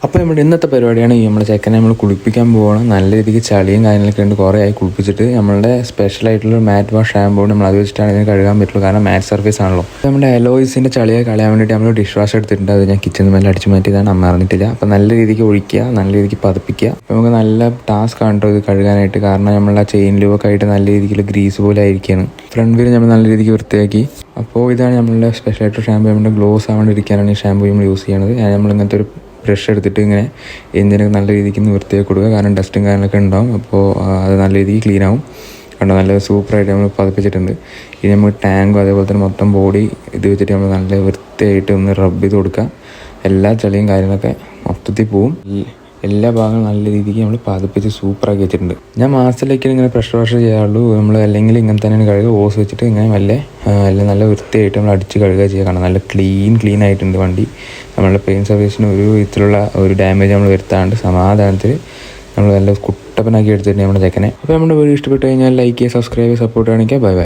അപ്പോൾ നമ്മുടെ ഇന്നത്തെ പരിപാടിയാണ് നമ്മുടെ ചെക്കനെ നമ്മൾ കുളിപ്പിക്കാൻ പോകണം. നല്ല രീതിക്ക് ചളിയും കാര്യങ്ങളൊക്കെ ഉണ്ട്. കുറേ ആയി കുളിപ്പിച്ചിട്ട് നമ്മളുടെ സ്പെഷ്യലായിട്ടുള്ള മാറ്റ് വാഷ് ഷാമ്പൂ നമ്മൾ അത് വെച്ചിട്ടാണ് ഇതിന് കഴുകാൻ പറ്റുള്ളൂ. കാരണം മാറ്റ് സർഫേസ് ആണല്ലോ. നമ്മുടെ എലോയ്സിൻ്റെ ചളിയെ കളയാൻ വേണ്ടിയിട്ട് നമ്മൾ ഡിഷ് വാഷ് എടുത്തിട്ടുണ്ട്. അത് ഞാൻ കിച്ചണിൽ മേലെ അടിച്ച് മാറ്റിയതാണ്. അമ്മ അറിഞ്ഞിട്ടില്ല. അപ്പോൾ നല്ല രീതിക്ക് ഒഴിക്കുക, നല്ല രീതിക്ക് പതിപ്പിക്കുക. അപ്പോൾ നമുക്ക് നല്ല ടാസ്ക് ആണ് ഇത് കഴുകാനായിട്ട്. കാരണം നമ്മളുടെ ചെയിൻ ലൂവൊക്കെ ആയിട്ട് നല്ല രീതിക്കുള്ള ഗ്രീസ് പോലെ ആയിരിക്കുകയാണ്. ഫ്രണ്ട് വീല് നമ്മൾ നല്ല രീതിക്ക് വൃത്തിയാക്കി. അപ്പോൾ ഇതാണ് നമ്മളുടെ സ്പെഷ്യലായിട്ട് ഷാമ്പൂ. നമ്മുടെ ഗ്ലോസ് ആവാണ്ടിരിക്കാനാണ് ഈ ഷാമ്പൂ നമ്മൾ യൂസ് ചെയ്യണത്. നമ്മൾ ഇങ്ങനത്തെ ഒരു ബ്രഷ് എടുത്തിട്ട് ഇങ്ങനെ എഞ്ചിനൊക്കെ നല്ല രീതിക്ക് വൃത്തിയാക്കി കൊടുക്കുക. കാരണം ഡസ്റ്റും കാര്യങ്ങളൊക്കെ ഉണ്ടാവും. അപ്പോൾ അത് നല്ല രീതിക്ക് ക്ലീൻ ആവും. കണ്ടോ, നല്ല സൂപ്പറായിട്ട് നമ്മൾ പതിപ്പിച്ചിട്ടുണ്ട്. ഇനി നമുക്ക് ടാങ്കും അതേപോലെ തന്നെ മൊത്തം ബോഡി ഇത് വെച്ചിട്ട് നമ്മൾ നല്ല വൃത്തിയായിട്ട് ഒന്ന് റബ്ബ് ചെയ്ത് കൊടുക്കുക. എല്ലാ ചളിയും കാര്യങ്ങളൊക്കെ മൊത്തത്തിൽ പോവും. എല്ലാ ഭാഗങ്ങളും നല്ല രീതിക്ക് നമ്മൾ പതിപ്പിച്ച് സൂപ്പറാക്കി വെച്ചിട്ടുണ്ട്. ഞാൻ മാസത്തിലേക്ക് ഇങ്ങനെ പ്രഷർ വാഷ് ചെയ്യാറുള്ളൂ. നമ്മൾ അല്ലെങ്കിൽ ഇങ്ങനെ തന്നെയാണ് കഴുകുക. ഓസ് വെച്ചിട്ട് ഇങ്ങനെ എല്ലാം നല്ല വൃത്തിയായിട്ട് നമ്മൾ അടിച്ച് കഴുകുക ചെയ്യുക. കാരണം നല്ല ക്ലീൻ ആയിട്ടുണ്ട് വണ്ടി. നമ്മളുടെ പെയിൻറ്റ് സർവീസിന് ഒരു വിധത്തിലുള്ള ഒരു ഡാമേജ് നമ്മൾ വരുത്താണ്ട് സമാധാനത്തിൽ നമ്മൾ നല്ല കുട്ടപ്പനാക്കി എടുത്തിട്ടുണ്ട് നമ്മുടെ ചെക്കനെ. അപ്പോൾ നമ്മുടെ വീഡിയോ ഇഷ്ടപ്പെട്ട് കഴിഞ്ഞാൽ ലൈക്ക് ചെയ്യുക, സബ്സ്ക്രൈബ് ചെയ്യുക, സപ്പോർട്ട് കാണിക്കുക. Bye bye.